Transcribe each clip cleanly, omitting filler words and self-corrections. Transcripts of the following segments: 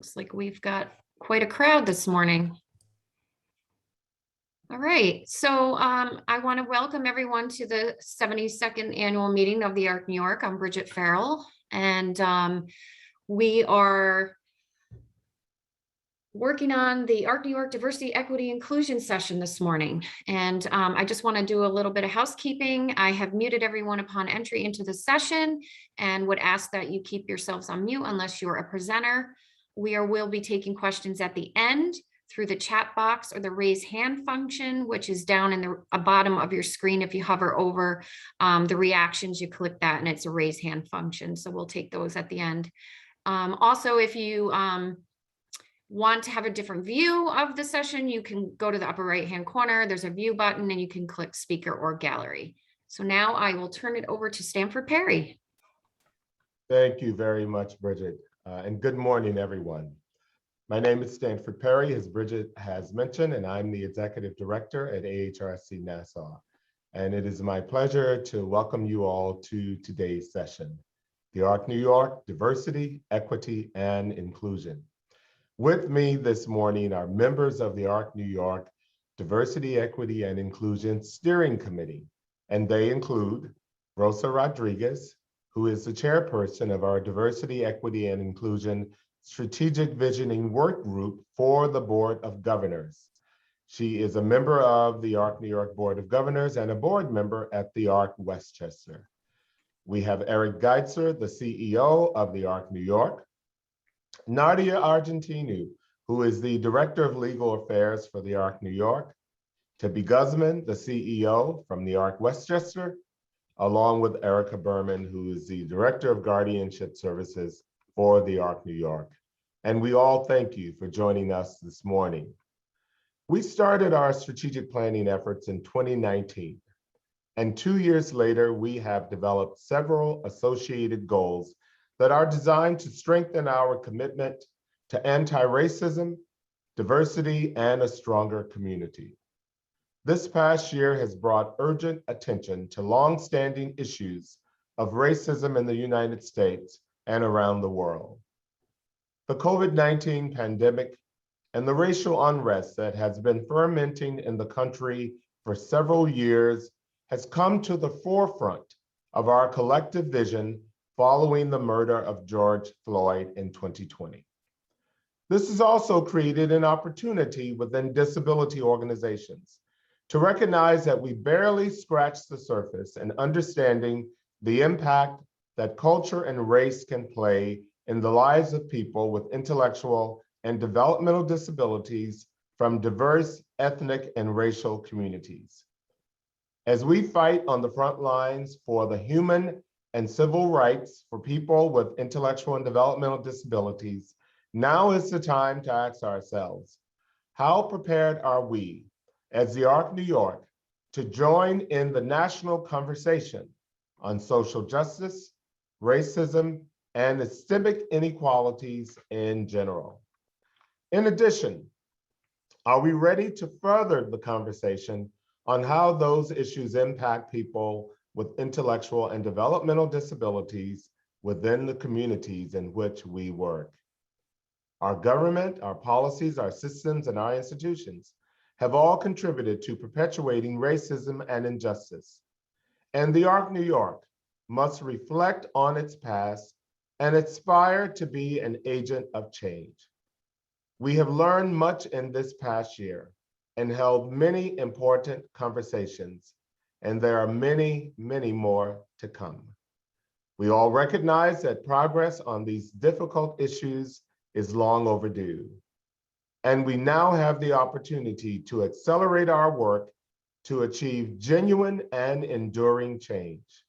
Looks like we've got quite a crowd this morning. All right, so I want to welcome everyone to the 72nd annual meeting of the ARC New York. I'm Bridget Farrell, and we are working on the ARC New York Diversity, Equity, Inclusion session this morning. And I just want to do a little bit of housekeeping. I have muted everyone upon entry into the session and would ask that you keep yourselves on mute unless you're a presenter. Will be taking questions at the end through the chat box or the raise hand function, which is down in the bottom of your screen. If you hover over the reactions, you click that and it's a raise hand function. So we'll take those at the end. Also, if you want to have a different view of the session, you can go to the upper right hand corner. There's a view button and you can click speaker or gallery. So now I will turn it over to Stanford Perry. Thank you very much, Bridget, and good morning, everyone. My name is Stanford Perry, as Bridget has mentioned, and I'm the Executive Director at AHRC Nassau. And it is my pleasure to welcome you all to today's session, the ARC New York Diversity, Equity, and Inclusion. With me this morning are members of the ARC New York Diversity, Equity, and Inclusion Steering Committee, and they include Rosa Rodriguez, who is the chairperson of our Diversity, Equity, and Inclusion Strategic Visioning Work Group for the Board of Governors. She is a member of the ARC New York Board of Governors and a board member at the ARC Westchester. We have Eric Geitzer, the CEO of the ARC New York, Nadia Argentinu, who is the Director of Legal Affairs for the ARC New York, Tibor Guzman, the CEO from the ARC Westchester, along with Erica Berman, who is the Director of Guardianship Services for the ARC New York. And we all thank you for joining us this morning. We started our strategic planning efforts in 2019, and 2 years later, we have developed several associated goals that are designed to strengthen our commitment to anti-racism, diversity, and a stronger community. This past year has brought urgent attention to long-standing issues of racism in the United States and around the world. The COVID-19 pandemic and the racial unrest that has been fermenting in the country for several years has come to the forefront of our collective vision following the murder of George Floyd in 2020. This has also created an opportunity within disability organizations to recognize that we barely scratched the surface in understanding the impact that culture and race can play in the lives of people with intellectual and developmental disabilities from diverse ethnic and racial communities. As we fight on the front lines for the human and civil rights for people with intellectual and developmental disabilities, now is the time to ask ourselves, how prepared are we as the ARC New York to join in the national conversation on social justice, racism, and systemic inequalities in general? In addition, are we ready to further the conversation on how those issues impact people with intellectual and developmental disabilities within the communities in which we work? Our government, our policies, our systems, and our institutions have all contributed to perpetuating racism and injustice. And the ARC New York must reflect on its past and aspire to be an agent of change. We have learned much in this past year and held many important conversations, and there are many, many more to come. We all recognize that progress on these difficult issues is long overdue, and we now have the opportunity to accelerate our work to achieve genuine and enduring change.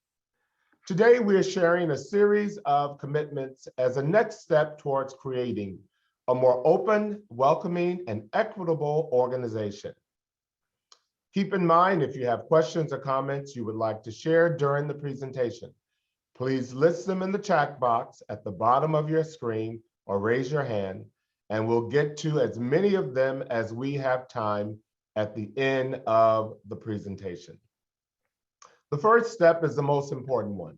Today, we are sharing a series of commitments as a next step towards creating a more open, welcoming, and equitable organization. Keep in mind, if you have questions or comments you would like to share during the presentation, please list them in the chat box at the bottom of your screen or raise your hand, and we'll get to as many of them as we have time at the end of the presentation. The first step is the most important one,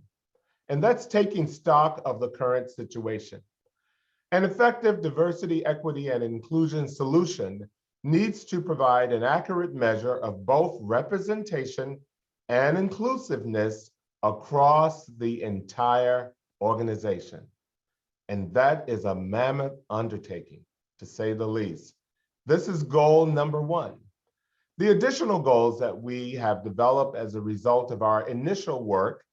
and that's taking stock of the current situation. An effective diversity, equity, and inclusion solution needs to provide an accurate measure of both representation and inclusiveness across the entire organization. And that is a mammoth undertaking, to say the least. This is goal number one. The additional goals that we have developed as a result of our initial work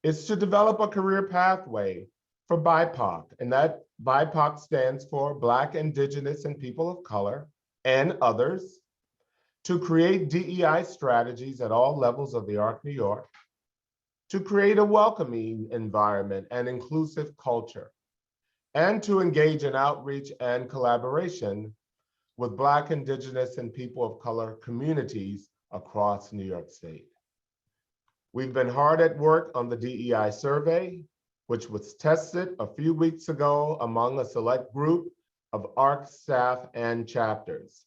is to develop a career pathway for BIPOC, and that BIPOC stands for Black, Indigenous, and People of Color, and others, to create DEI strategies at all levels of the ARC New York, to create a welcoming environment and inclusive culture, and to engage in outreach and collaboration with Black, Indigenous, and People of Color communities across New York State. We've been hard at work on the DEI survey, which was tested a few weeks ago among a select group of ARC staff and chapters.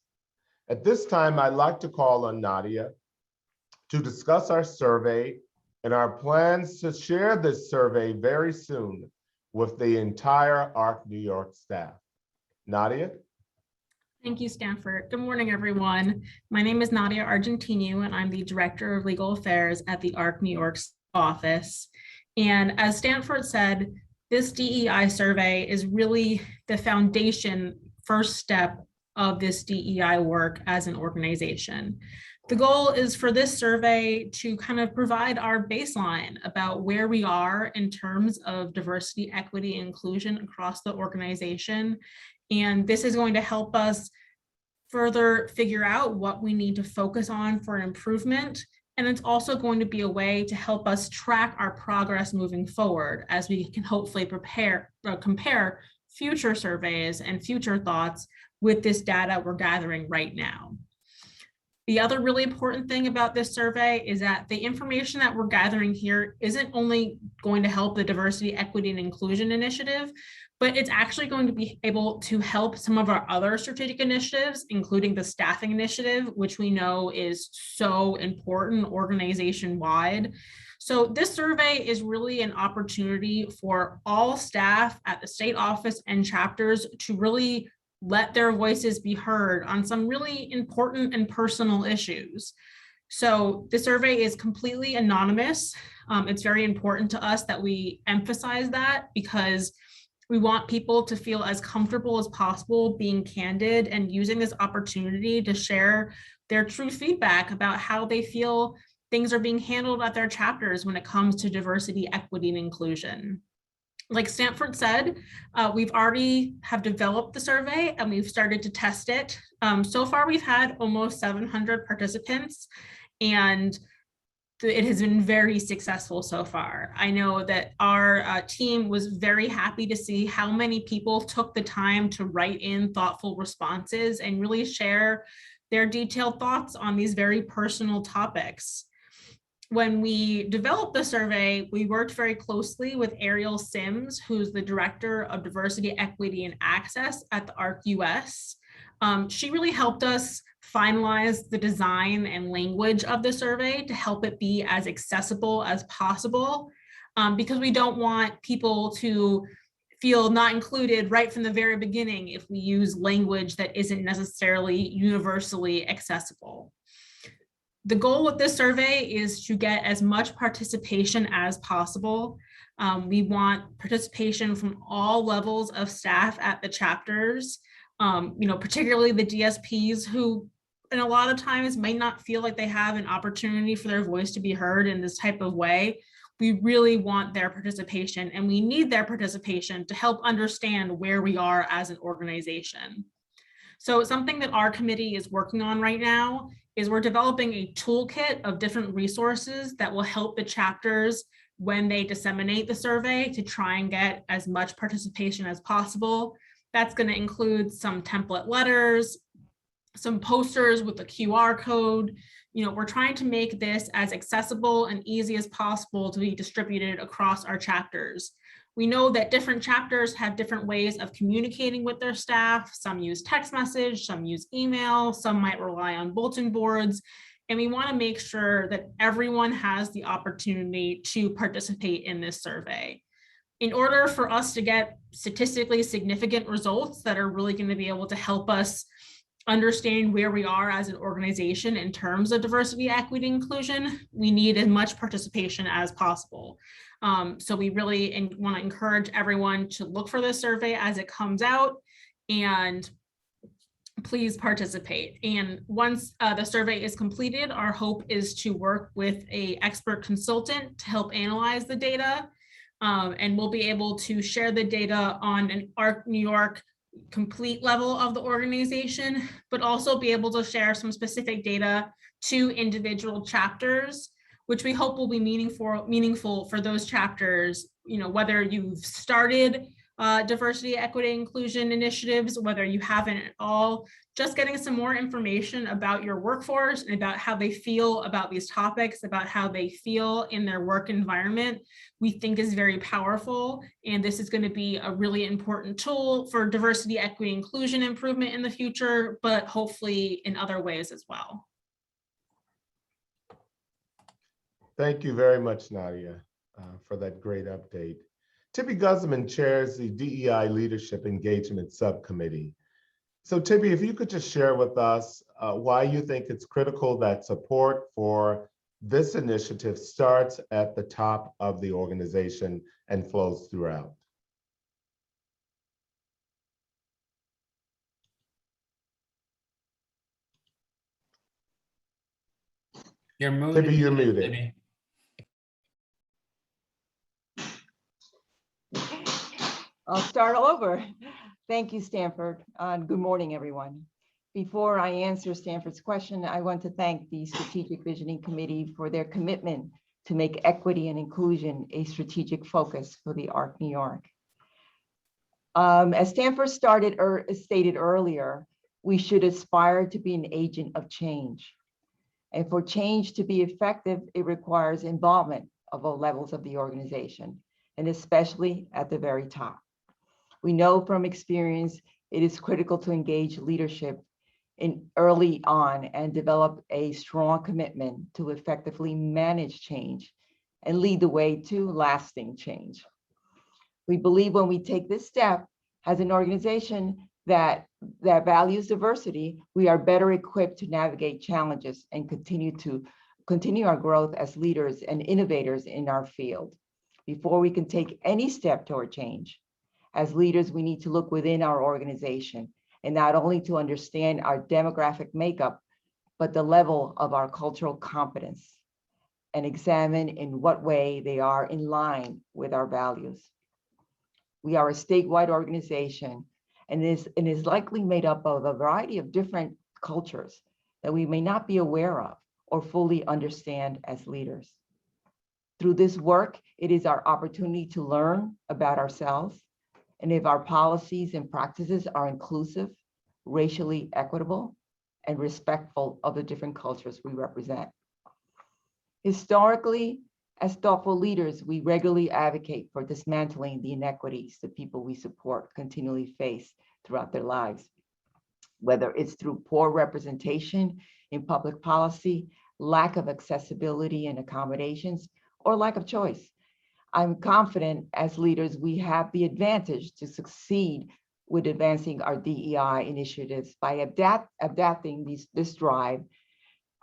At this time, I'd like to call on Nadia to discuss our survey and our plans to share this survey very soon with the entire ARC New York staff. Nadia? Thank you, Stanford. Good morning, everyone. My name is Nadia Argentino, and I'm the Director of Legal Affairs at the ARC New York office. And as Stanford said, this DEI survey is really the foundation, first step of this DEI work as an organization. The goal is for this survey to kind of provide our baseline about where we are in terms of diversity, equity, and inclusion across the organization. And this is going to help us further figure out what we need to focus on for improvement. And it's also going to be a way to help us track our progress moving forward as we can hopefully compare future surveys and future thoughts with this data we're gathering right now. The other really important thing about this survey is that the information that we're gathering here isn't only going to help the Diversity, Equity, and Inclusion Initiative, but it's actually going to be able to help some of our other strategic initiatives, including the staffing initiative, which we know is so important organization-wide. So this survey is really an opportunity for all staff at the state office and chapters to really let their voices be heard on some really important and personal issues. So the survey is completely anonymous. It's very important to us that we emphasize that because we want people to feel as comfortable as possible being candid and using this opportunity to share their true feedback about how they feel things are being handled at their chapters when it comes to diversity, equity, and inclusion. Like Stanford said, we've already have developed the survey and we've started to test it. So far, we've had almost 700 participants and it has been very successful so far. I know that our team was very happy to see how many people took the time to write in thoughtful responses and really share their detailed thoughts on these very personal topics. When we developed the survey, we worked very closely with Ariel Sims, who's the Director of Diversity, Equity, and Access at the ARC US. She really helped us finalize the design and language of the survey to help it be as accessible as possible, because we don't want people to feel not included right from the very beginning if we use language that isn't necessarily universally accessible. The goal with this survey is to get as much participation as possible. We want participation from all levels of staff at the chapters, particularly the DSPs who, in a lot of times, might not feel like they have an opportunity for their voice to be heard in this type of way. We really want their participation and we need their participation to help understand where we are as an organization. So something that our committee is working on right now is we're developing a toolkit of different resources that will help the chapters when they disseminate the survey to try and get as much participation as possible. That's going to include some template letters, some posters with a QR code. We're trying to make this as accessible and easy as possible to be distributed across our chapters. We know that different chapters have different ways of communicating with their staff. Some use text message, some use email, some might rely on bulletin boards. And we want to make sure that everyone has the opportunity to participate in this survey. in order for us to get statistically significant results that are really going to be able to help us understand where we are as an organization in terms of diversity, equity, inclusion, we need as much participation as possible. So we really want to encourage everyone to look for this survey as it comes out, and please participate. And once the survey is completed, our hope is to work with an expert consultant to help analyze the data. And we'll be able to share the data on an ARC New York complete level of the organization, but also be able to share some specific data to individual chapters, which we hope will be meaningful for those chapters, whether you've started diversity, equity, inclusion initiatives, whether you haven't at all, just getting some more information about your workforce and about how they feel about these topics, about how they feel in their work environment, we think is very powerful. And this is going to be a really important tool for diversity, equity, inclusion improvement in the future, but hopefully in other ways as well. Thank you very much, Nadia, for that great update. Tibor Guzman chairs the DEI Leadership Engagement Subcommittee. So Tibby, if you could just share with us why you think it's critical that support for this initiative starts at the top of the organization and flows throughout. You're muted. Tibby, you're muted. Tibby. I'll start all over. Thank you, Stanford. Good morning, everyone. Before I answer Stanford's question, I want to thank the Strategic Visioning Committee for their commitment to make equity and inclusion a strategic focus for the ARC New York. As Stanford stated earlier, we should aspire to be an agent of change. And for change to be effective, it requires involvement of all levels of the organization, and especially at the very top. We know from experience, it is critical to engage leadership early on and develop a strong commitment to effectively manage change and lead the way to lasting change. We believe when we take this step as an organization that values diversity, we are better equipped to navigate challenges and continue our growth as leaders and innovators in our field. Before we can take any step toward change, as leaders, we need to look within our organization and not only to understand our demographic makeup, but the level of our cultural competence and examine in what way they are in line with our values. We are a statewide organization and is likely made up of a variety of different cultures that we may not be aware of or fully understand as leaders. Through this work, it is our opportunity to learn about ourselves and if our policies and practices are inclusive, racially equitable, and respectful of the different cultures we represent. Historically, as thoughtful leaders, we regularly advocate for dismantling the inequities that people we support continually face throughout their lives, whether it's through poor representation in public policy, lack of accessibility and accommodations, or lack of choice. I'm confident as leaders, we have the advantage to succeed with advancing our DEI initiatives by adapting this drive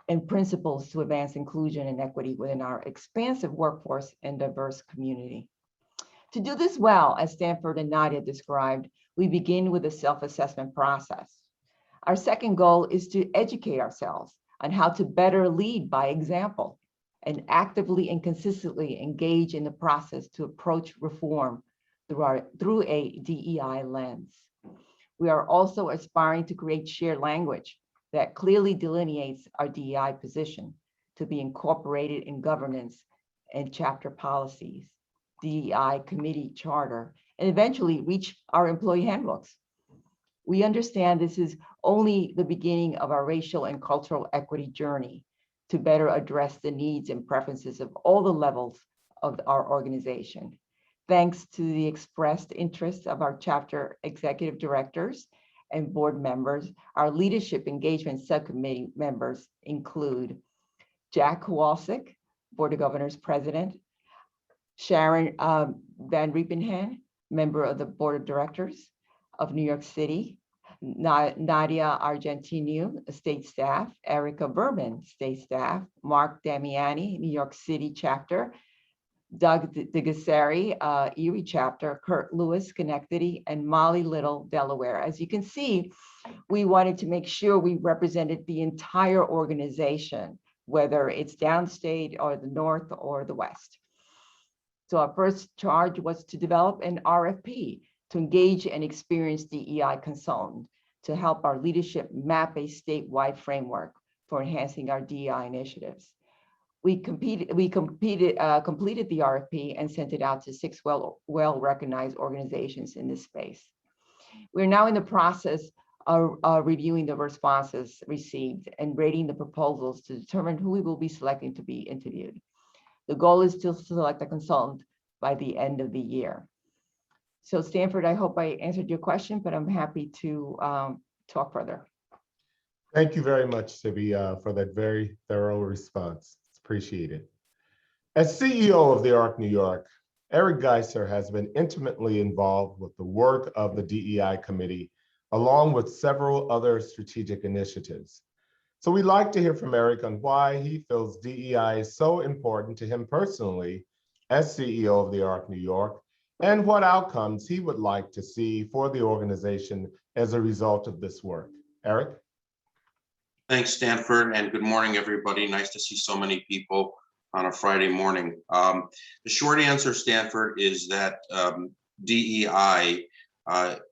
and principles to advance inclusion and equity within our expansive workforce and diverse community. To do this well, as Stanford and Nadia described, we begin with a self-assessment process. Our second goal is to educate ourselves on how to better lead by example and actively and consistently engage in the process to approach reform through a DEI lens. We are also aspiring to create shared language that clearly delineates our DEI position to be incorporated in governance and chapter policies, DEI committee charter, and eventually reach our employee handbooks. We understand this is only the beginning of our racial and cultural equity journey to better address the needs and preferences of all the levels of our organization. Thanks to the expressed interest of our chapter executive directors and board members, our leadership engagement subcommittee members include Jack Kowalczyk, Board of Governors President, Sharon Van Riepenhen, member of the Board of Directors of New York City, Nadia Argentinu, state staff, Erica Berman, state staff, Mark Damiani, New York City chapter, Doug DeGasseri, Erie chapter, Kurt Lewis, Schenectady, and Molly Little, Delaware. As you can see, we wanted to make sure we represented the entire organization, whether it's downstate or the North or the West. So our first charge was to develop an RFP to engage an experienced DEI consultant to help our leadership map a statewide framework for enhancing our DEI initiatives. We completed the RFP and sent it out to 6 well-recognized organizations in this space. We're now in the process of reviewing the responses received and rating the proposals to determine who we will be selecting to be interviewed. The goal is to select a consultant by the end of the year. So Stanford, I hope I answered your question, but I'm happy to talk further. Thank you very much, Sibi, for that very thorough response. It's appreciated. As CEO of the ARC New York, Eric Geiser has been intimately involved with the work of the DEI committee, along with several other strategic initiatives. So we'd like to hear from Eric on why he feels DEI is so important to him personally as CEO of the ARC New York, and what outcomes he would like to see for the organization as a result of this work. Eric? Thanks, Stanford, and good morning, everybody. Nice to see so many people on a Friday morning. The short answer, Stanford, is that DEI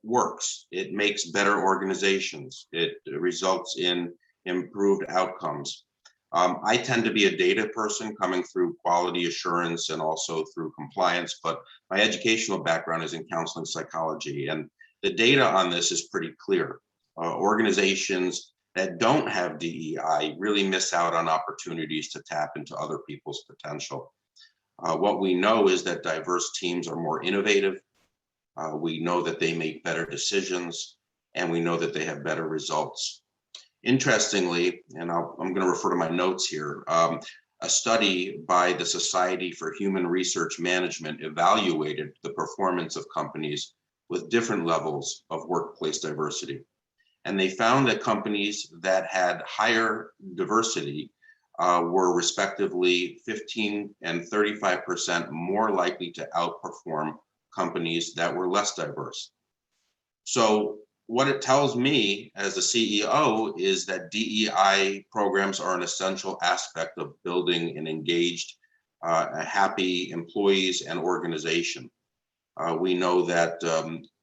works. It makes better organizations. It results in improved outcomes. I tend to be a data person coming through quality assurance and also through compliance, but my educational background is in counseling psychology, and the data on this is pretty clear. Organizations that don't have DEI really miss out on opportunities to tap into other people's potential. What we know is that diverse teams are more innovative. We know that they make better decisions, and we know that they have better results. Interestingly, and I'm going to refer to my notes here, a study by the Society for Human Research Management evaluated the performance of companies with different levels of workplace diversity. And they found that companies that had higher diversity were respectively 15 and 35% more likely to outperform companies that were less diverse. So what it tells me as a CEO is that DEI programs are an essential aspect of building an engaged, happy employees and organization. We know that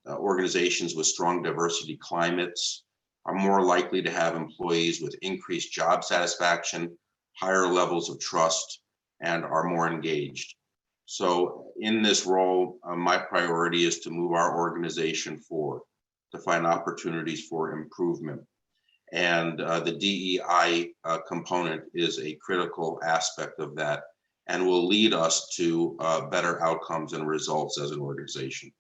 organizations with strong diversity climates are more likely to have employees with increased job satisfaction, higher levels of trust, and are more engaged. So in this role, my priority is to move our organization forward, to find opportunities for improvement. And the DEI component is a critical aspect of that and will lead us to better outcomes and results as an organization.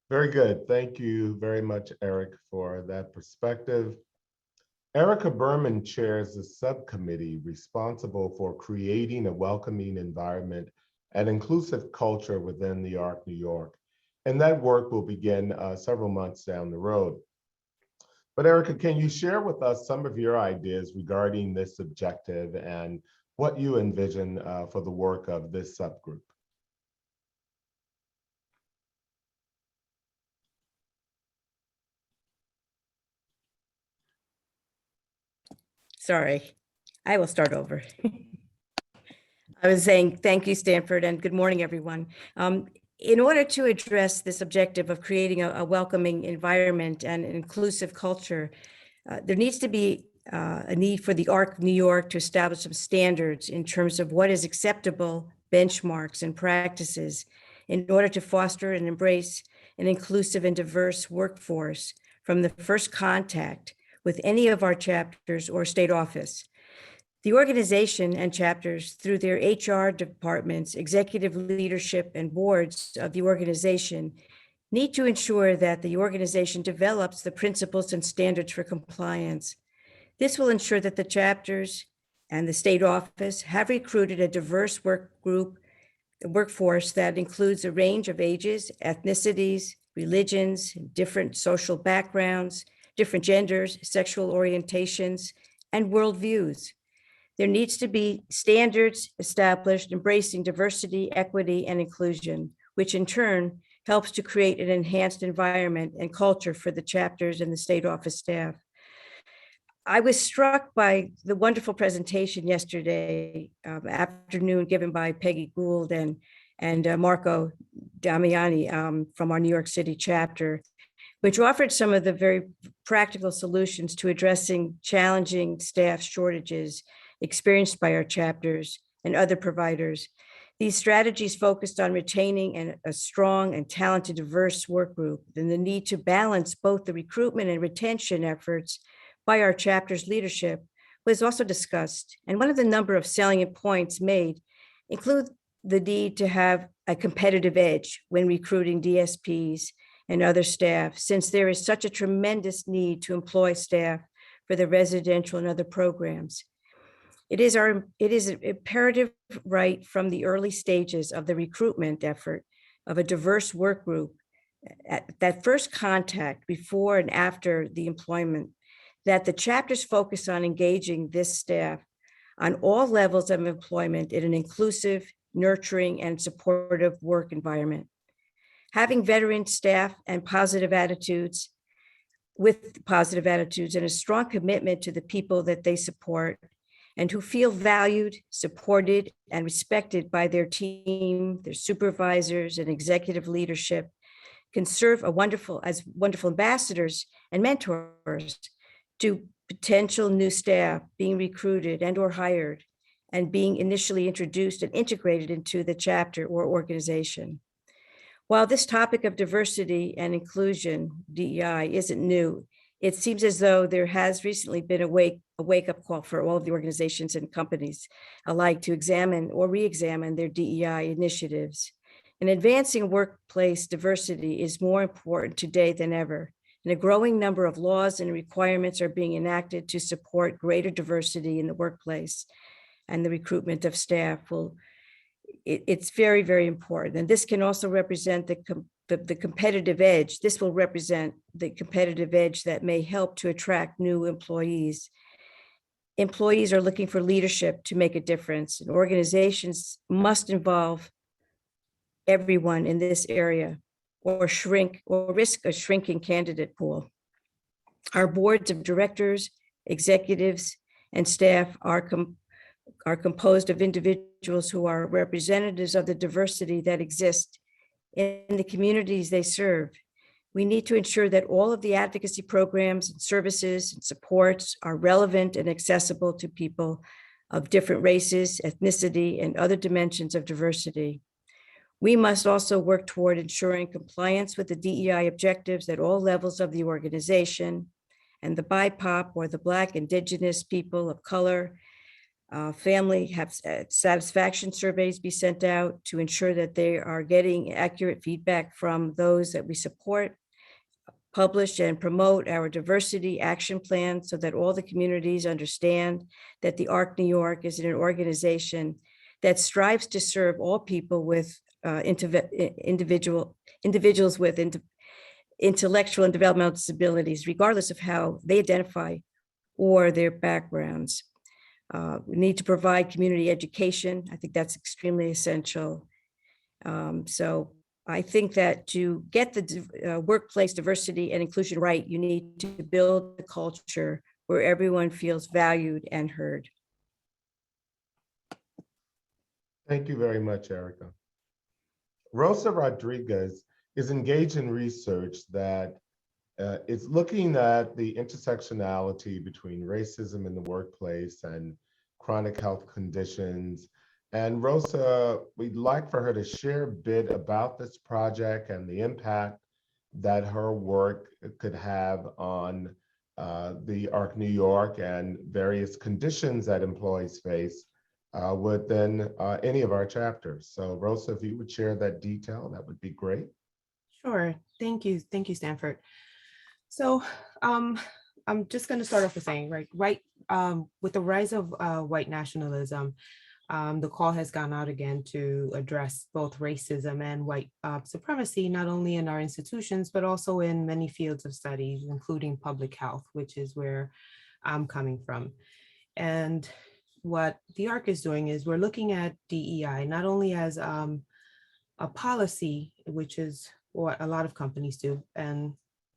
Very good. Thank you very much, Eric, for that perspective. Erica Berman chairs the subcommittee responsible for creating a welcoming environment and inclusive culture within the ARC New York. And that work will begin several months down the road. But Erica, can you share with us some of your ideas regarding this objective and what you envision for the work of this subgroup? Sorry, I will start over. I was saying thank you, Stanford, and good morning, everyone. In order to address this objective of creating a welcoming environment and an inclusive culture, there needs to be a need for the ARC New York to establish some standards in terms of what is acceptable benchmarks and practices in order to foster and embrace an inclusive and diverse workforce from the first contact with any of our chapters or state office. The organization and chapters, through their HR departments, executive leadership, and boards of the organization, need to ensure that the organization develops the principles and standards for compliance. This will ensure that the chapters and the state office have recruited a diverse workforce that includes a range of ages, ethnicities, religions, different social backgrounds, different genders, sexual orientations, and worldviews. There needs to be standards established embracing diversity, equity, and inclusion, which in turn helps to create an enhanced environment and culture for the chapters and the state office staff. I was struck by the wonderful presentation yesterday afternoon given by Peggy Gould and Marco Damiani from our New York City chapter, which offered some of the very practical solutions to addressing challenging staff shortages experienced by our chapters and other providers. These strategies focused on retaining a strong and talented diverse work group and the need to balance both the recruitment and retention efforts by our chapter's leadership was also discussed. And one of the number of salient points made include the need to have a competitive edge when recruiting DSPs and other staff, since there is such a tremendous need to employ staff for the residential and other programs. It is an imperative right from the early stages of the recruitment effort of a diverse work group at that first contact before and after the employment, that the chapters focus on engaging this staff on all levels of employment in an inclusive, nurturing, and supportive work environment. Having veteran staff and positive attitudes and a strong commitment to the people that they support and who feel valued, supported, and respected by their team, their supervisors, and executive leadership can serve as wonderful ambassadors and mentors to potential new staff being recruited and or hired and being initially introduced and integrated into the chapter or organization. While this topic of diversity and inclusion, DEI, isn't new, it seems as though there has recently been a wake-up call for all of the organizations and companies alike to examine or re-examine their DEI initiatives. And advancing workplace diversity is more important today than ever. And a growing number of laws and requirements are being enacted to support greater diversity in the workplace, and the recruitment of staff it's very, very important. And this can also represent the competitive edge. This will represent the competitive edge that may help to attract new employees. Employees are looking for leadership to make a difference, and organizations must involve everyone in this area or risk a shrinking candidate pool. Our boards of directors, executives, and staff are composed of individuals who are representatives of the diversity that exists in the communities they serve. We need to ensure that all of the advocacy programs and services and supports are relevant and accessible to people of different races, ethnicity, and other dimensions of diversity. We must also work toward ensuring compliance with the DEI objectives at all levels of the organization, and the BIPOC, or the Black, Indigenous, people of color, family have satisfaction surveys be sent out to ensure that they are getting accurate feedback from those that we support, publish and promote our diversity action plan so that all the communities understand that the ARC New York is an organization that strives to serve all people with individuals with intellectual and developmental disabilities, regardless of how they identify or their backgrounds. We need to provide community education. I think that's extremely essential. So I think that to get the workplace diversity and inclusion right, you need to build a culture where everyone feels valued and heard. Thank you very much, Erica. Rosa Rodriguez is engaged in research that is looking at the intersectionality between racism in the workplace and chronic health conditions. And Rosa, we'd like for her to share a bit about this project and the impact that her work could have on the ARC New York and various conditions that employees face within any of our chapters. So Rosa, if you would share that detail, that would be great. Sure. Thank you, Stanford. So I'm just going to start off with saying, right with the rise of white nationalism, the call has gone out again to address both racism and white supremacy, not only in our institutions, but also in many fields of studies, including public health, which is where I'm coming from. And what the ARC is doing is we're looking at DEI not only as a policy, which is what a lot of companies do, and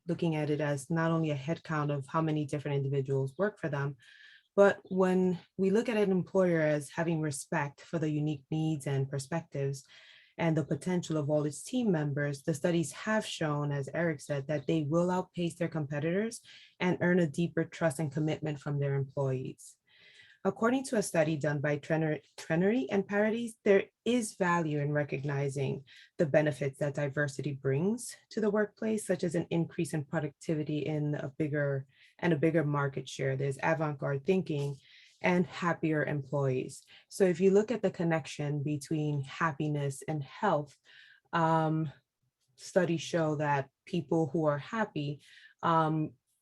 looking at it as not only a head count of how many different individuals work for them, but when we look at an employer as having respect for the unique needs and perspectives and the potential of all its team members, the studies have shown, as Eric said, that they will outpace their competitors and earn a deeper trust and commitment from their employees. According to a study done by Trenery and Parodies, there is value in recognizing the benefits that diversity brings to the workplace, such as an increase in productivity in a bigger market share. There's avant-garde thinking and happier employees. So if you look at the connection between happiness and health, studies show that people who are happy,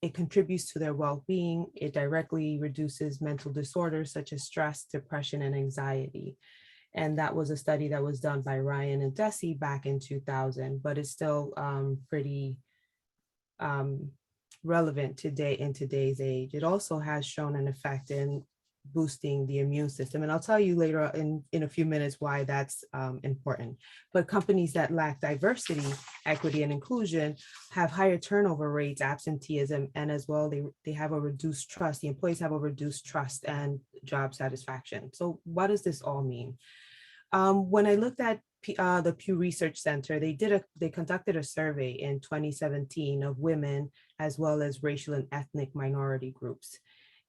it contributes to their well-being. It directly reduces mental disorders such as stress, depression, and anxiety. And that was a study that was done by Ryan and Desi back in 2000, but it's still pretty relevant today in today's age. It also has shown an effect in boosting the immune system. And I'll tell you later in a few minutes why that's important. But companies that lack diversity, equity, and inclusion have higher turnover rates, absenteeism, and as well, they have a reduced trust. The employees have a reduced trust and job satisfaction. So what does this all mean? When I looked at the Pew Research Center, they conducted a survey in 2017 of women as well as racial and ethnic minority groups.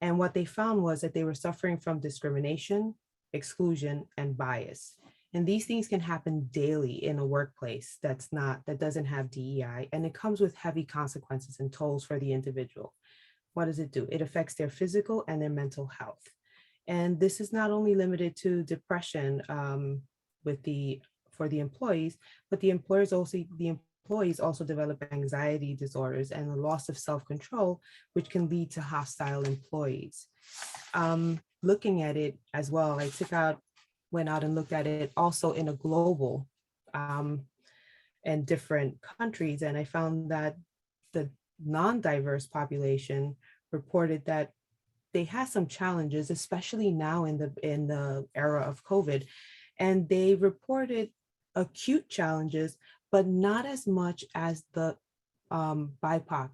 And what they found was that they were suffering from discrimination, exclusion, and bias. And these things can happen daily in a workplace that doesn't have DEI, and it comes with heavy consequences and tolls for the individual. What does it do? It affects their physical and their mental health. And this is not only limited to depression for the employees, but the employees also develop anxiety disorders and a loss of self-control, which can lead to hostile employees. Looking at it as well, went out and looked at it also in a global and different countries. And I found that the non-diverse population reported that they had some challenges, especially now in the era of COVID. And they reported acute challenges, but not as much as the BIPOC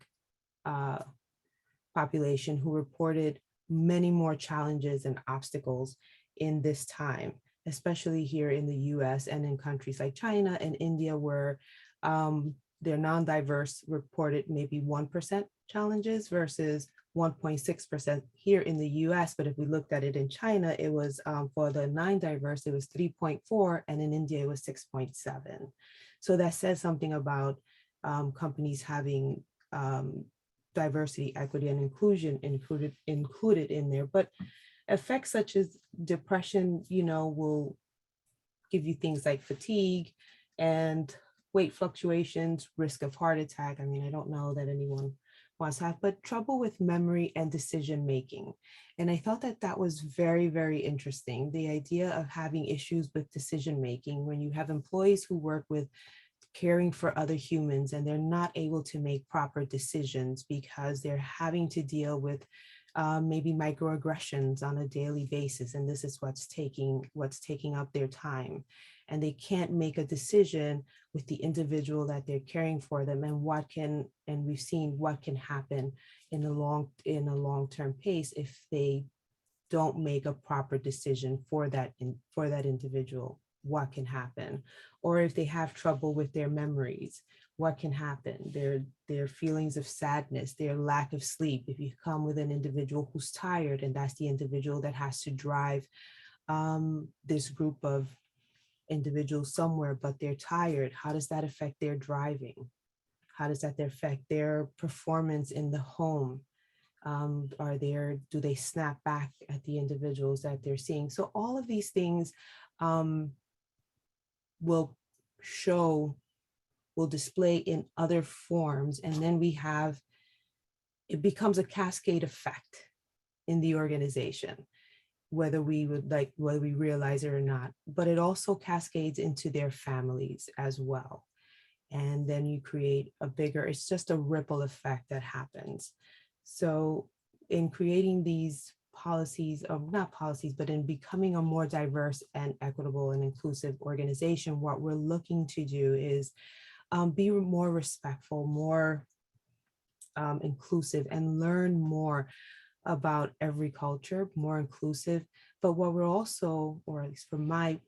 population, who reported many more challenges and obstacles in this time, especially here in the US and in countries like China and India, where their non-diverse reported maybe 1% challenges versus 1.6% here in the US. But if we looked at it in China, it was for the non-diverse, it was 3.4, and in India, it was 6.7. So that says something about companies having diversity, equity, and inclusion included in there. But effects such as depression, will give you things like fatigue and weight fluctuations, risk of heart attack. I mean, I don't know that anyone wants to have, but trouble with memory and decision making. And I thought that was very, very interesting. The idea of having issues with decision making when you have employees who work with caring for other humans and they're not able to make proper decisions because they're having to deal with maybe microaggressions on a daily basis. And this is what's taking up their time. And they can't make a decision with the individual that they're caring for them, and we've seen what can happen in a long-term pace if they don't make a proper decision for that individual. What can happen? Or if they have trouble with their memories, what can happen? Their feelings of sadness, their lack of sleep. If you come with an individual who's tired, and that's the individual that has to drive this group of individuals somewhere, but they're tired, how does that affect their driving? How does that affect their performance in the home? Do they snap back at the individuals that they're seeing? So all of these things will display in other forms. And then it becomes a cascade effect. in the organization, whether we realize it or not, but it also cascades into their families as well. And then you create it's just a ripple effect that happens. So in creating these policies, not policies, but in becoming a more diverse and equitable and inclusive organization, what we're looking to do is be more respectful, more inclusive, and learn more about every culture, more inclusive. But what we're also, or at least from my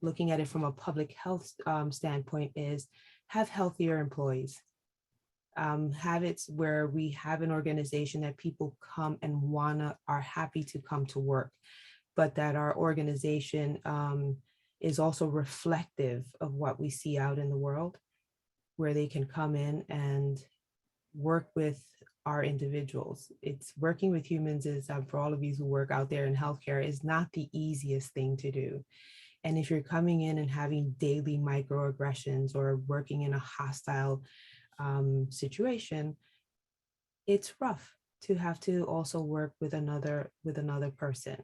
looking at it from a public health standpoint, is have healthier employees. Habits where we have an organization that people come and are happy to come to work, but that our organization is also reflective of what we see out in the world, where they can come in and work with our individuals. It's working with humans is, for all of you who work out there in healthcare, is not the easiest thing to do. And if you're coming in and having daily microaggressions or working in a hostile situation, it's rough to have to also work with another person.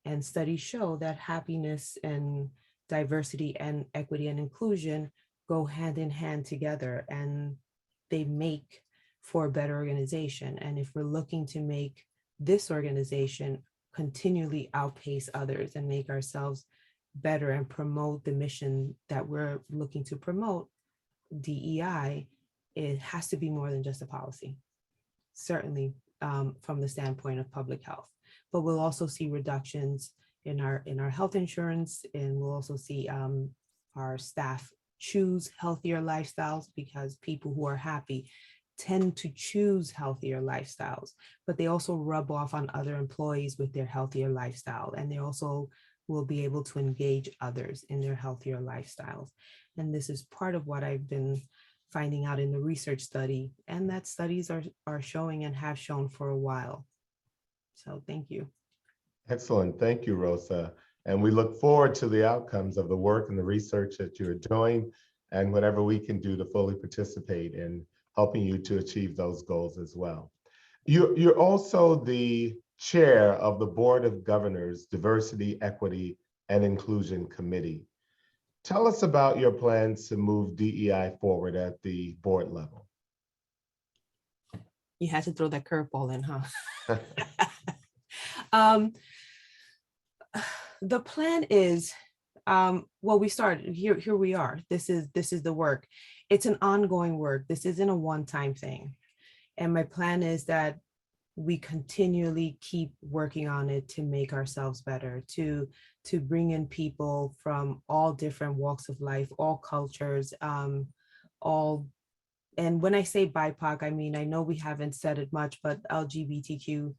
And studies show that happiness and diversity and equity and inclusion go hand in hand together, and they make for a better organization. And if we're looking to make this organization continually outpace others and make ourselves better and promote the mission that we're looking to promote, DEI, it has to be more than just a policy, certainly from the standpoint of public health. But we'll also see reductions in our health insurance, and we'll also see our staff choose healthier lifestyles, because people who are happy tend to choose healthier lifestyles, but they also rub off on other employees with their healthier lifestyle, and they also will be able to engage others in their healthier lifestyles. And this is part of what I've been finding out in the research study, and that studies are showing and have shown for a while. So thank you. Excellent. Thank you, Rosa. And we look forward to the outcomes of the work and the research that you're doing, and whatever we can do to fully participate in helping you to achieve those goals as well. You're also the chair of the Board of Governors Diversity, Equity, and Inclusion Committee. Tell us about your plans to move DEI forward at the board level. You had to throw that curveball in, huh? The plan is, well, we started here we are. This is the work. It's an ongoing work. This isn't a one-time thing. And my plan is that we continually keep working on it to make ourselves better, to bring in people from all different walks of life, all cultures, and when I say BIPOC, I mean, I know we haven't said it much, but LGBTQ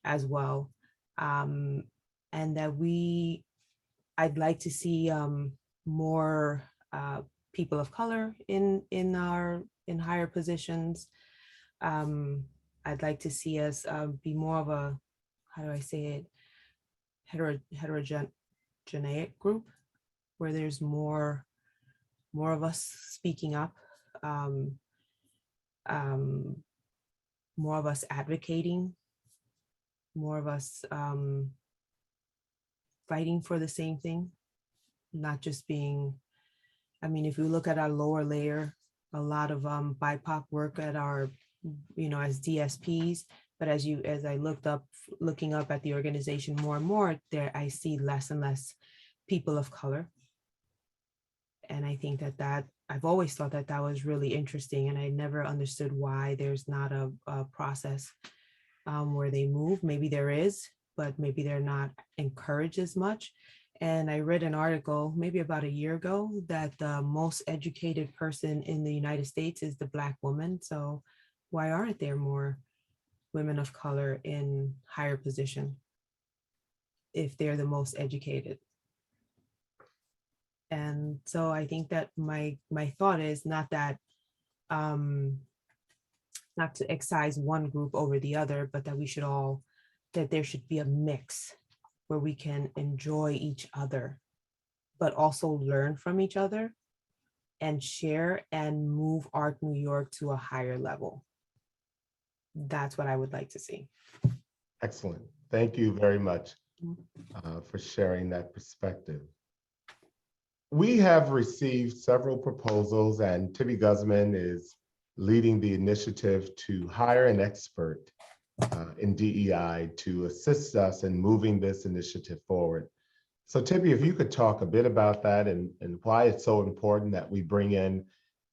as well. And that I'd like to see more people of color in higher positions. I'd like to see us be more of a, how do I say it, heterogeneous group, where there's more of us speaking up, more of us advocating, more of us fighting for the same thing, not just being, I mean, if you look at our lower layer, a lot of BIPOC work at our, as DSPs, but as I looking up at the organization more and more, there I see less and less people of color. And I think that I've always thought that was really interesting, and I never understood why there's not a process where they move. Maybe there is, but maybe they're not encouraged as much. And I read an article maybe about a year ago that the most educated person in the United States is the Black woman. So why aren't there more women of color in higher position if they're the most educated? And so I think that my thought is not that, not to excise one group over the other, but that that there should be a mix where we can enjoy each other, but also learn from each other and share and move ARC New York to a higher level. That's what I would like to see. Excellent. Thank you very much for sharing that perspective. We have received several proposals, and Tibor Guzman is leading the initiative to hire an expert in DEI to assist us in moving this initiative forward. So Tibor, if you could talk a bit about that and why it's so important that we bring in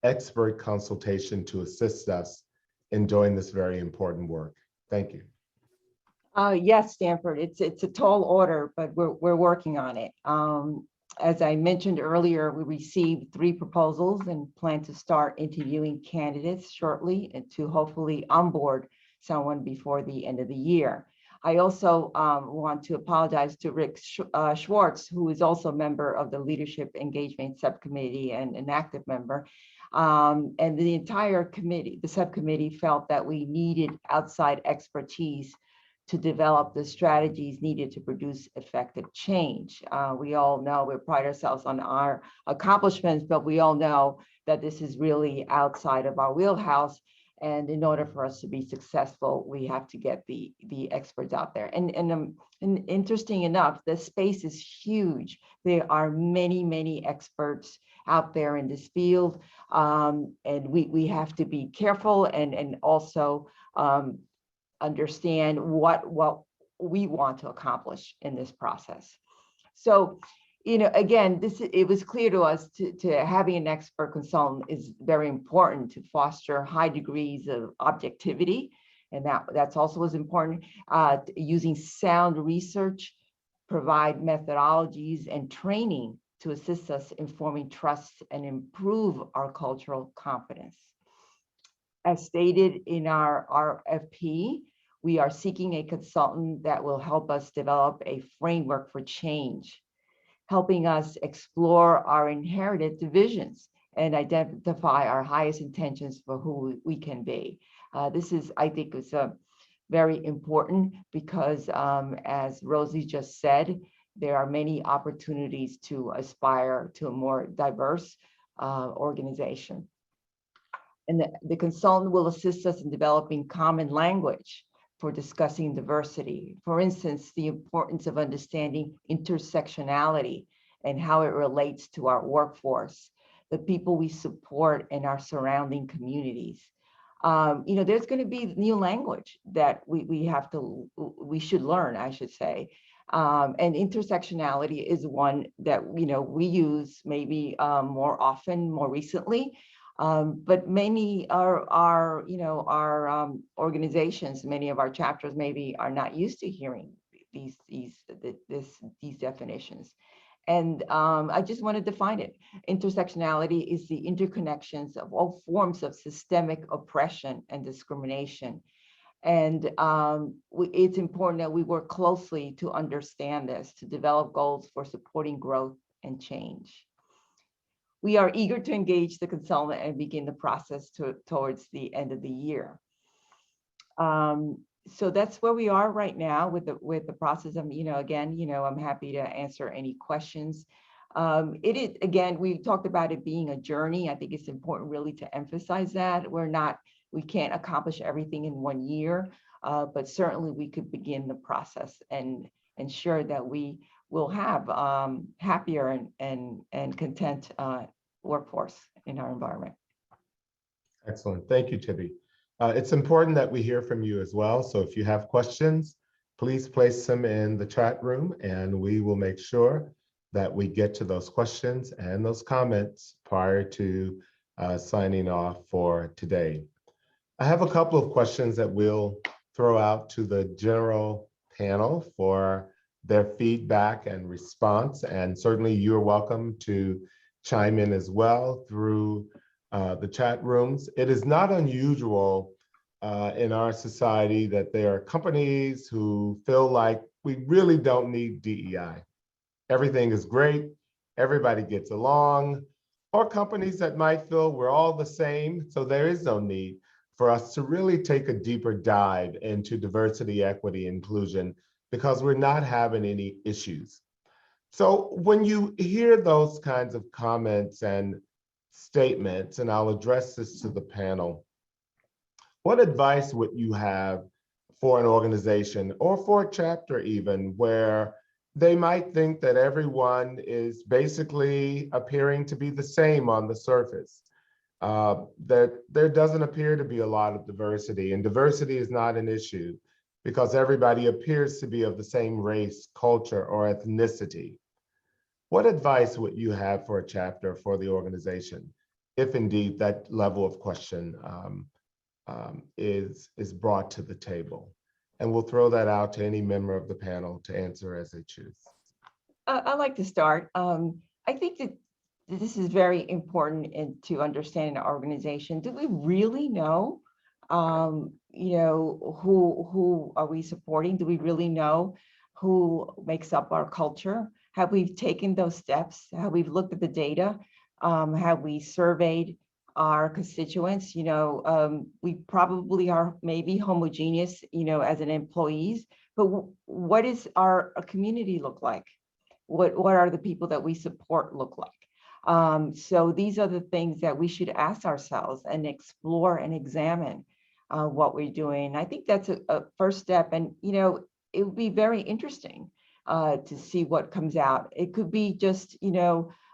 expert consultation to assist us in doing this very important work. Thank you. Yes, Stanford, it's a tall order, but we're working on it. As I mentioned earlier, we received 3 proposals and plan to start interviewing candidates shortly and to hopefully onboard someone before the end of the year. I also want to apologize to Rick Schwartz, who is also a member of the Leadership Engagement Subcommittee and an active member. And the entire committee, the subcommittee, felt that we needed outside expertise to develop the strategies needed to produce effective change. We all know we pride ourselves on our accomplishments, but we all know that this is really outside of our wheelhouse. And in order for us to be successful, we have to get the experts out there. And interesting enough, the space is huge. There are many experts out there in this field. And we have to be careful and also understand what we want to accomplish in this process. So, again, it was clear to us to having an expert consultant is very important to foster high degrees of objectivity. And that's also as important, using sound research, provide methodologies and training to assist us in forming trust and improve our cultural competence. As stated in our RFP, we are seeking a consultant that will help us develop a framework for change, helping us explore our inherited divisions and identify our highest intentions for who we can be. This is, I think, is very important because as Rosie just said, there are many opportunities to aspire to a more diverse organization. And the consultant will assist us in developing common language for discussing diversity. For instance, the importance of understanding intersectionality and how it relates to our workforce, the people we support, and our surrounding communities. There's going to be new language that we should learn, I should say. And intersectionality is one that we use maybe more often, more recently. But many our organizations, many of our chapters maybe are not used to hearing these definitions. And I just want to define it. Intersectionality is the interconnections of all forms of systemic oppression and discrimination. And it's important that we work closely to understand this, to develop goals for supporting growth and change. We are eager to engage the consultant and begin the process towards the end of the year. So that's where we are right now with the process. I'm happy to answer any questions. It is, again, we talked about it being a journey. I think it's important really to emphasize that we can't accomplish everything in 1 year, but certainly we could begin the process and ensure that we will have happier and content workforce in our environment. Excellent. Thank you, Tibor. It's important that we hear from you as well. So if you have questions, please place them in the chat room and we will make sure that we get to those questions and those comments prior to signing off for today. I have a couple of questions that we'll throw out to the general panel for their feedback and response. And certainly you're welcome to chime in as well through the chat rooms. It is not unusual in our society that there are companies who feel like we really don't need DEI. Everything is great, everybody gets along, or companies that might feel we're all the same, so there is no need for us to really take a deeper dive into diversity, equity, inclusion, because we're not having any issues. So when you hear those kinds of comments and statements, and I'll address this to the panel, what advice would you have for an organization or for a chapter even, where they might think that everyone is basically appearing to be the same on the surface, that there doesn't appear to be a lot of diversity, and diversity is not an issue because everybody appears to be of the same race, culture, or ethnicity. What advice would you have for a chapter, for the organization, if indeed that level of question is brought to the table? And we'll throw that out to any member of the panel to answer as they choose. I'd like to start. I think that this is very important to understand our organization. Do we really know, who are we supporting? Do we really know who makes up our culture? Have we taken those steps? Have we looked at the data? Have we surveyed our constituents? We probably are maybe homogeneous, as an employees, but what does our community look like? What are the people that we support look like? So these are the things that we should ask ourselves and explore and examine what we're doing. I think that's a first step. And, it would be very interesting to see what comes out. It could be just,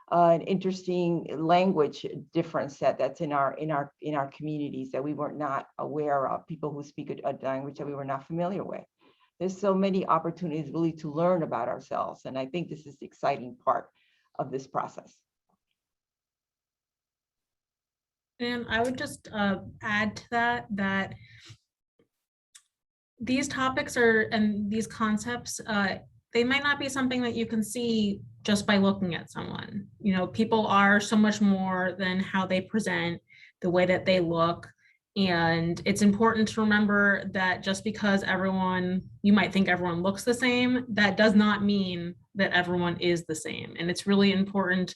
an interesting language difference that's in our communities that we were not aware of, people who speak a language that we were not familiar with. There's so many opportunities really to learn about ourselves. And I think this is the exciting part of this process. And I would just add to that these topics and these concepts, they might not be something that you can see just by looking at someone. People are so much more than how they present, the way that they look. And it's important to remember that just because you might think everyone looks the same, that does not mean that everyone is the same. And it's really important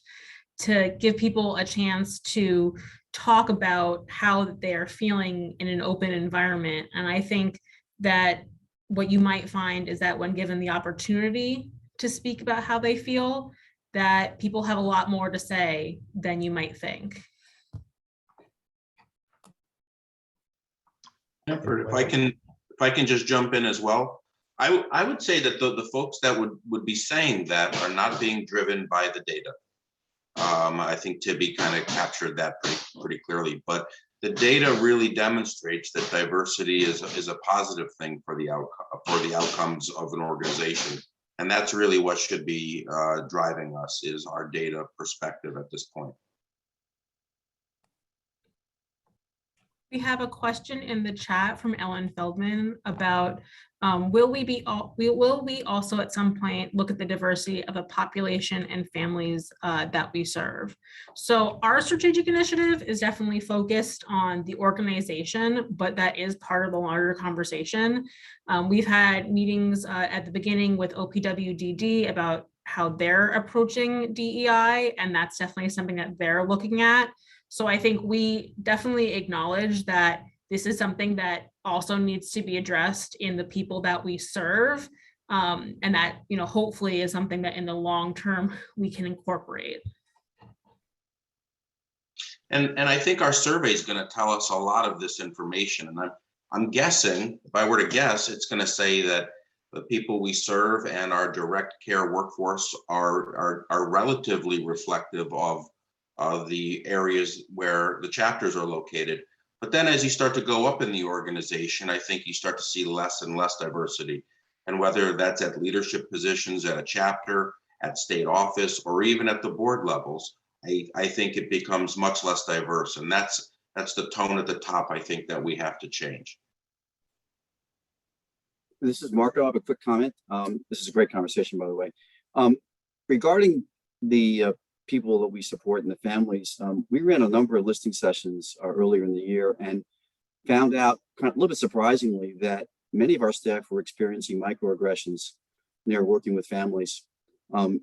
to give people a chance to talk about how they are feeling in an open environment. And I think that what you might find is that when given the opportunity to speak about how they feel, that people have a lot more to say than you might think. If I can just jump in as well, I would say that the folks that would be saying that are not being driven by the data. I think Tibby kind of captured that pretty clearly, but the data really demonstrates that diversity is a positive thing for the outcomes of an organization, and that's really what should be driving us, is our data perspective at this point. We have a question in the chat from Ellen Feldman about will we also at some point look at the diversity of the population and families that we serve? So our strategic initiative is definitely focused on the organization, but that is part of the larger conversation. We've had meetings at the beginning with OPWDD about how they're approaching DEI, and that's definitely something that they're looking at. So I think we definitely acknowledge that this is something that also needs to be addressed in the people that we serve, and that, hopefully is something that in the long term we can incorporate. And I think our survey is going to tell us a lot of this information. And I'm guessing, if I were to guess, it's going to say that the people we serve and our direct care workforce are relatively reflective of the areas where the chapters are located. But then as you start to go up in the organization, I think you start to see less and less diversity. And whether that's at leadership positions at a chapter, at state office, or even at the board levels, I think it becomes much less diverse. And that's the tone at the top, I think, that we have to change. This is Marco. I have a quick comment. This is a great conversation, by the way. Regarding the people that we support and the families, we ran a number of listening sessions earlier in the year and found out, kind of a little bit surprisingly, that many of our staff were experiencing microaggressions when they were working with families,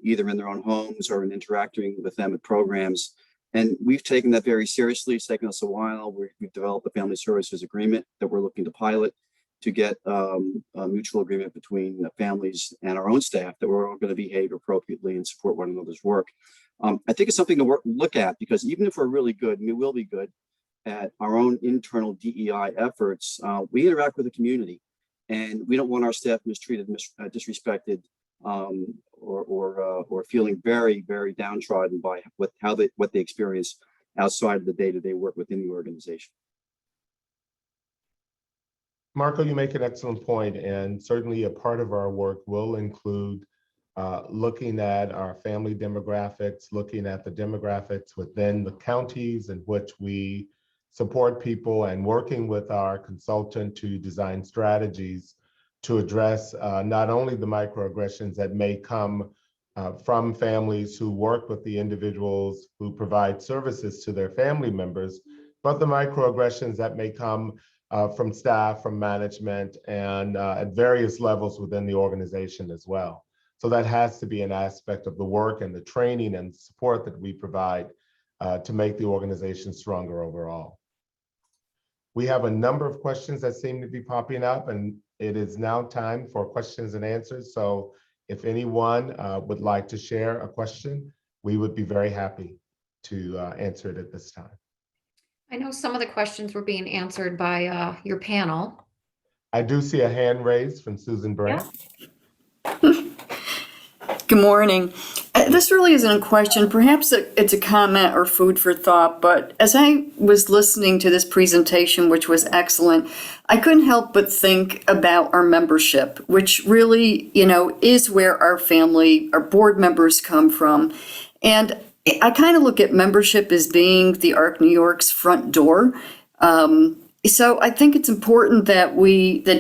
either in their own homes or in interacting with them at programs. And we've taken that very seriously. It's taken us a while. We've developed a family services agreement that we're looking to pilot to get a mutual agreement between the families and our own staff that we're all going to behave appropriately and support one another's work. I think it's something to look at, because even if we're really good, and we will be good at our own internal DEI efforts, we interact with the community. And we don't want our staff mistreated, disrespected, or feeling very, very downtrodden by what they experience outside of the day-to-day work within the organization. Marco, you make an excellent point, and certainly a part of our work will include looking at our family demographics, looking at the demographics within the counties in which we support people, and working with our consultant to design strategies to address not only the microaggressions that may come from families who work with the individuals who provide services to their family members, but the microaggressions that may come from staff, from management, and at various levels within the organization as well. So that has to be an aspect of the work and the training and support that we provide to make the organization stronger overall. We have a number of questions that seem to be popping up, and it is now time for questions and answers. So if anyone would like to share a question, we would be very happy to answer it at this time. I know some of the questions were being answered by your panel. I do see a hand raised from Susan Brandt. Good morning. This really isn't a question. Perhaps it's a comment or food for thought, but as I was listening to this presentation, which was excellent, I couldn't help but think about our membership, which really, is where our family, our board members come from. And I kind of look at membership as being the ARC New York's front door. So I think it's important that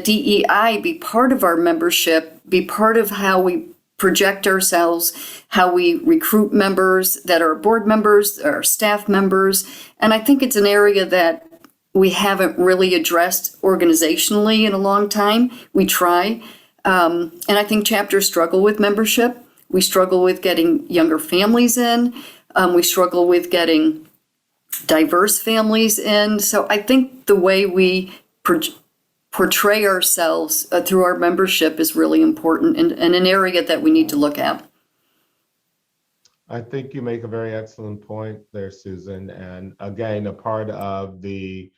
DEI be part of our membership, be part of how we project ourselves, how we recruit members that are board members, or staff members. And I think it's an area that we haven't really addressed organizationally in a long time. We try. And I think chapters struggle with membership. We struggle with getting younger families in. We struggle with getting diverse families in. So I think the way we portray ourselves through our membership is really important and an area that we need to look at. I think you make a very excellent point there, Susan. And again, a part of the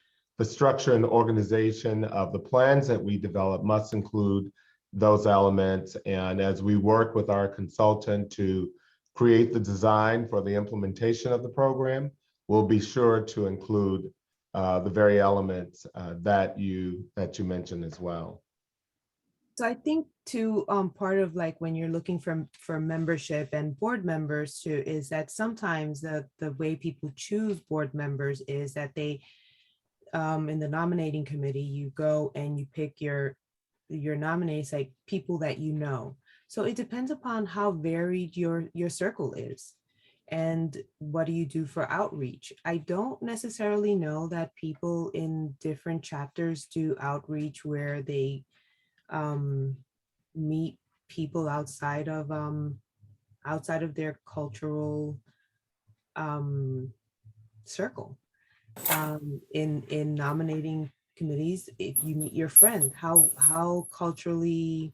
structure and the organization of the plans that we develop must include those elements. And as we work with our consultant to create the design for the implementation of the program, we'll be sure to include the very elements that you mentioned as well. So I think too, part of like when you're looking for membership and board members too, is that sometimes the way people choose board members is that they, in the nominating committee, you go and you pick your nominees, like people that you know. So it depends upon how varied your circle is. And what do you do for outreach? I don't necessarily know that people in different chapters do outreach where they meet people outside of their cultural circle. In nominating committees, if you meet your friend, how culturally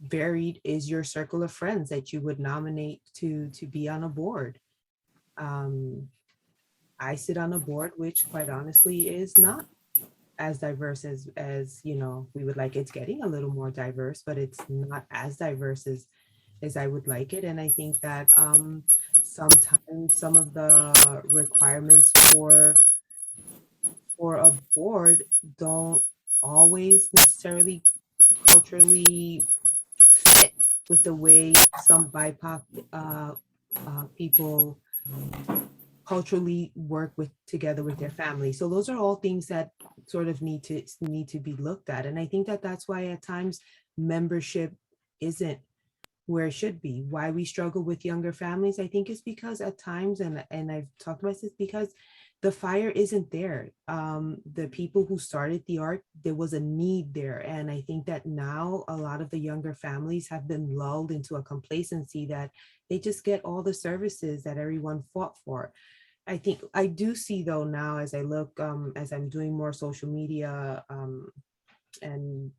varied is your circle of friends that you would nominate to be on a board? I sit on a board which quite honestly is not as diverse as we would like. It's getting a little more diverse, but it's not as diverse as I would like it. And I think that sometimes some of the requirements for a board don't always necessarily culturally fit with the way some BIPOC people culturally work together with their family. So those are all things that sort of need to be looked at. And I think that that's why at times membership isn't where it should be. Why we struggle with younger families, I think, is because at times, and I've talked about this, because the fire isn't there. The people who started the ARC, there was a need there. And I think that now a lot of the younger families have been lulled into a complacency that they just get all the services that everyone fought for. I think I do see though now as I look, as I'm doing more social media and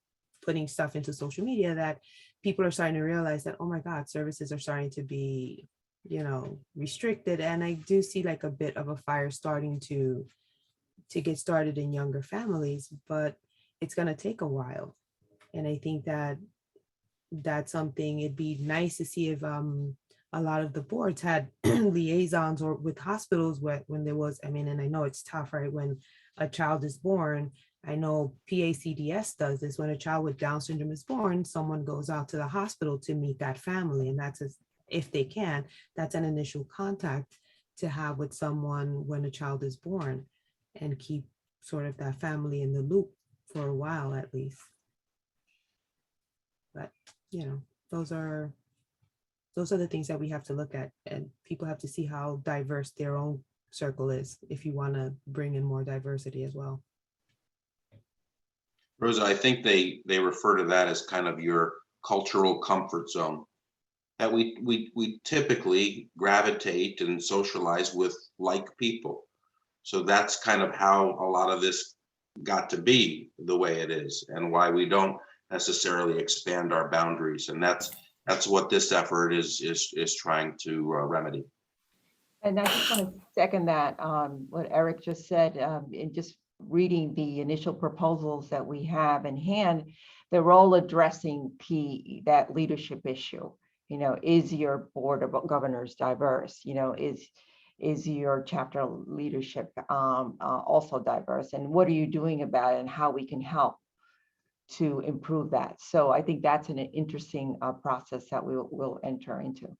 putting stuff into social media, that people are starting to realize that, oh my God, services are starting to be restricted. And I do see like a bit of a fire starting to get started in younger families, but it's going to take a while. And I think that that's something it'd be nice to see if a lot of the boards had liaisons or with hospitals when there was, I mean, and I know it's tough, right? When a child is born, I know PACDS does this. When a child with Down syndrome is born, someone goes out to the hospital to meet that family. And that's, if they can, that's an initial contact to have with someone when a child is born, and keep sort of that family in the loop for a while at least. But, you know, those are the things that we have to look at, and people have to see how diverse their own circle is if you want to bring in more diversity as well. Rosa, I think they refer to that as kind of your cultural comfort zone. That we typically gravitate and socialize with like people. So that's kind of how a lot of this got to be the way it is, and why we don't necessarily expand our boundaries. And that's what this effort is trying to remedy. And I just want to second that, what Eric just said, in just reading the initial proposals that we have in hand, they're all addressing that leadership issue. You know, is your board of governors diverse? You know, is your chapter leadership also diverse? And what are you doing about it, and how we can help to improve that? So I think that's an interesting process that we'll enter into.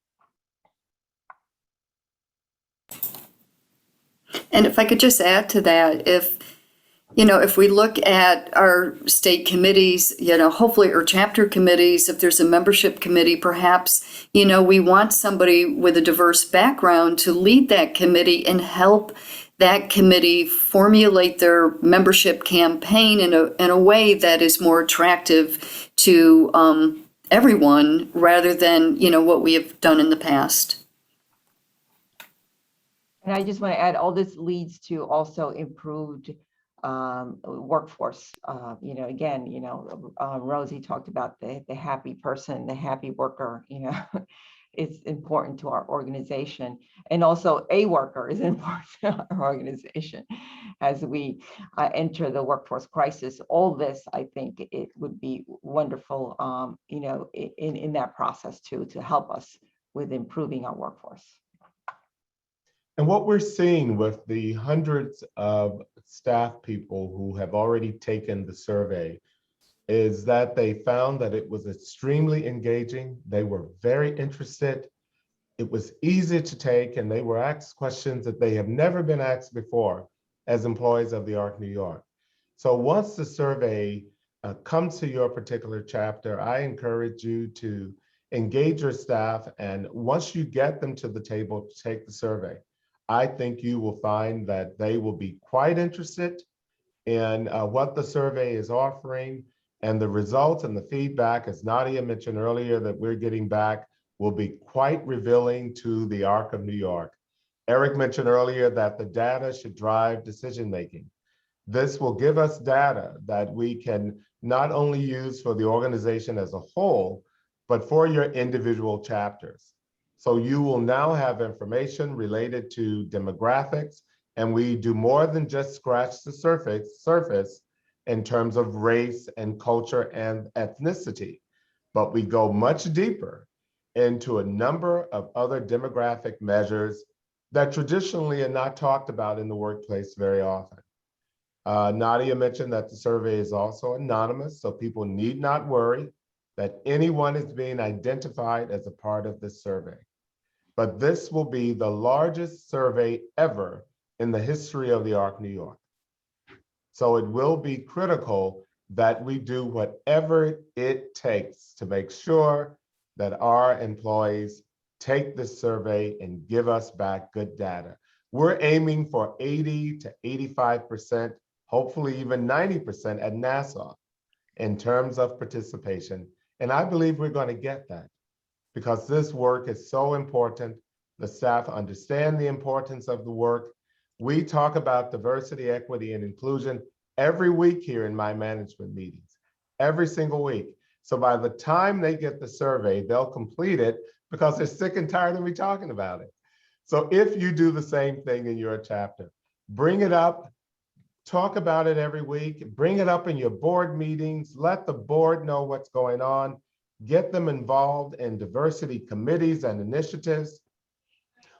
And if I could just add to that, if we look at our state committees, hopefully, or chapter committees, if there's a membership committee, perhaps, we want somebody with a diverse background to lead that committee and help that committee formulate their membership campaign in a way that is more attractive to everyone, rather than, what we have done in the past. And I just want to add, all this leads to also improved workforce. Rosie talked about the happy person, the happy worker. It's important to our organization, and also a worker is important to our organization as we enter the workforce crisis. All this, I think, it would be wonderful, in that process too, to help us with improving our workforce. And what we're seeing with the hundreds of staff people who have already taken the survey is that they found that it was extremely engaging. They were very interested. It was easy to take, and they were asked questions that they have never been asked before as employees of the ARC New York. So once the survey comes to your particular chapter, I encourage you to engage your staff. And once you get them to the table to take the survey, I think you will find that they will be quite interested in what the survey is offering, and the results and the feedback, as Nadia mentioned earlier, that we're getting back will be quite revealing to the ARC of New York. Eric mentioned earlier that the data should drive decision-making. This will give us data that we can not only use for the organization as a whole, but for your individual chapters. So you will now have information related to demographics, and we do more than just scratch the surface in terms of race and culture and ethnicity, but we go much deeper into a number of other demographic measures that traditionally are not talked about in the workplace very often. Nadia mentioned that the survey is also anonymous, so people need not worry that anyone is being identified as a part of this survey. But this will be the largest survey ever in the history of the ARC New York. So it will be critical that we do whatever it takes to make sure that our employees take this survey and give us back good data. We're aiming for 80 to 85%, hopefully even 90% at Nassau in terms of participation. And I believe we're going to get that, because this work is so important. The staff understand the importance of the work. We talk about diversity, equity, and inclusion every week here in my management meetings, every single week. So by the time they get the survey, they'll complete it because they're sick and tired of me talking about it. So if you do the same thing in your chapter, bring it up, talk about it every week, bring it up in your board meetings, let the board know what's going on, get them involved in diversity committees and initiatives.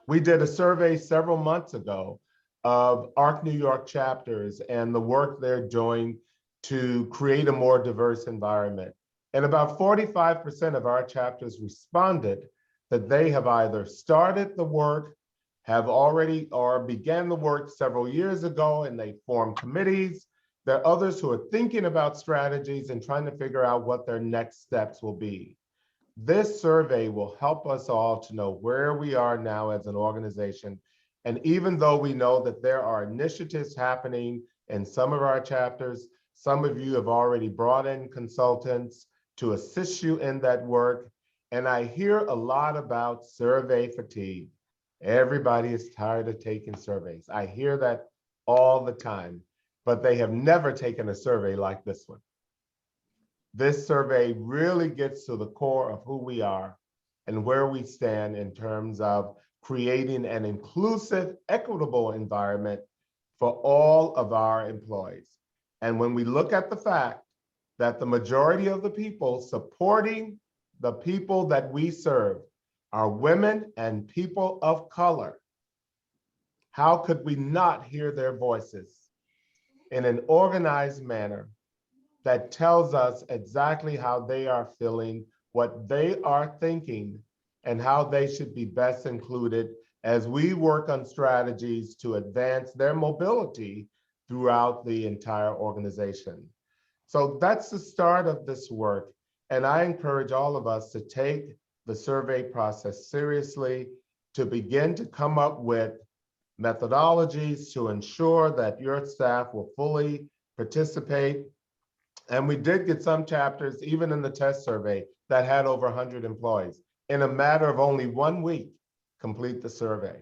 We did a survey several months ago of ARC New York chapters and the work they're doing to create a more diverse environment. And about 45% of our chapters responded that they have either started the work, have already or began the work several years ago, and they form committees. There are others who are thinking about strategies and trying to figure out what their next steps will be. This survey will help us all to know where we are now as an organization. And even though we know that there are initiatives happening in some of our chapters, some of you have already brought in consultants to assist you in that work. And I hear a lot about survey fatigue. Everybody is tired of taking surveys. I hear that all the time, but they have never taken a survey like this one. This survey really gets to the core of who we are and where we stand in terms of creating an inclusive, equitable environment for all of our employees. And when we look at the fact that the majority of the people supporting the people that we serve are women and people of color, how could we not hear their voices in an organized manner that tells us exactly how they are feeling, what they are thinking, and how they should be best included as we work on strategies to advance their mobility throughout the entire organization. So that's the start of this work. And I encourage all of us to take the survey process seriously, to begin to come up with methodologies to ensure that your staff will fully participate. And we did get some chapters, even in the test survey, that had over 100 employees. In a matter of only 1 week, complete the survey.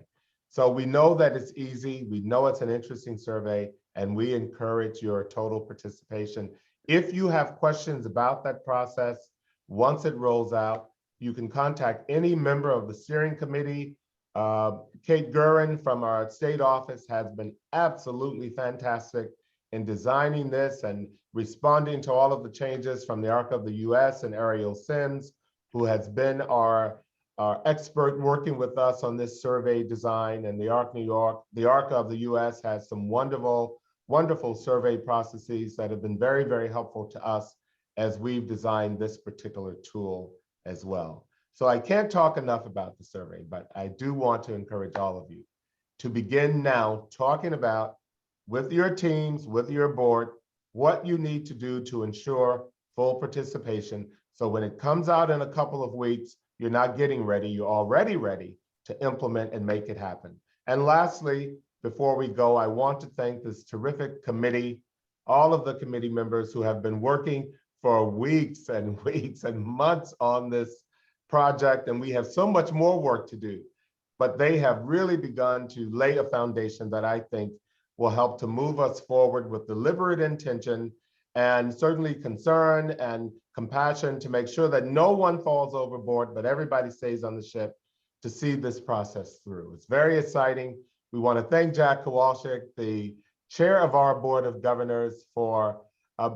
So we know that it's easy. We know it's an interesting survey, and we encourage your total participation. If you have questions about that process, once it rolls out, you can contact any member of the steering committee. Kate Gurin from our state office has been absolutely fantastic in designing this and responding to all of the changes from the ARC of the US, and Ariel Sims, who has been our expert working with us on this survey design. And the ARC New York, the ARC of the US has some wonderful survey processes that have been very, very helpful to us as we've designed this particular tool as well. So I can't talk enough about the survey, but I do want to encourage all of you to begin now talking about, with your teams, with your board, what you need to do to ensure full participation. So when it comes out in a couple of weeks, you're not getting ready, you're already ready to implement and make it happen. And lastly, before we go, I want to thank this terrific committee, all of the committee members who have been working for weeks and weeks and months on this project. And we have so much more work to do, but they have really begun to lay a foundation that I think will help to move us forward with deliberate intention and certainly concern and compassion to make sure that no one falls overboard, but everybody stays on the ship to see this process through. It's very exciting. We want to thank Jack Kowalczyk, the chair of our Board of Governors, for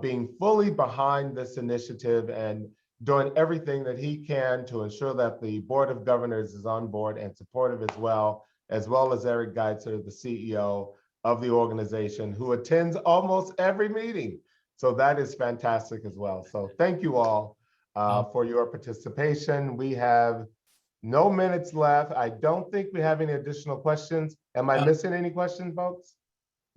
being fully behind this initiative and doing everything that he can to ensure that the Board of Governors is on board and supportive as well as Eric Geitzer, the CEO of the organization, who attends almost every meeting. So that is fantastic as well. So thank you all for your participation. We have no minutes left. I don't think we have any additional questions. Am I missing any questions, folks?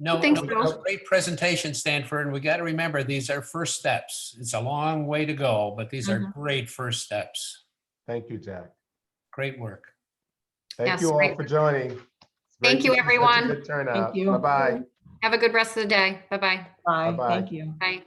No, I think it so. was a great presentation, Stanford. And we got to remember, these are first steps. It's a long way to go, but these are great first steps. Thank you, Jack. Great work. Thank Yes, you all great. for joining. It's Thank great you, to see such a everyone. good turnout. Thank you. Bye-bye. Have a good rest of the day. Bye-bye. Bye, Bye-bye. thank you. Bye.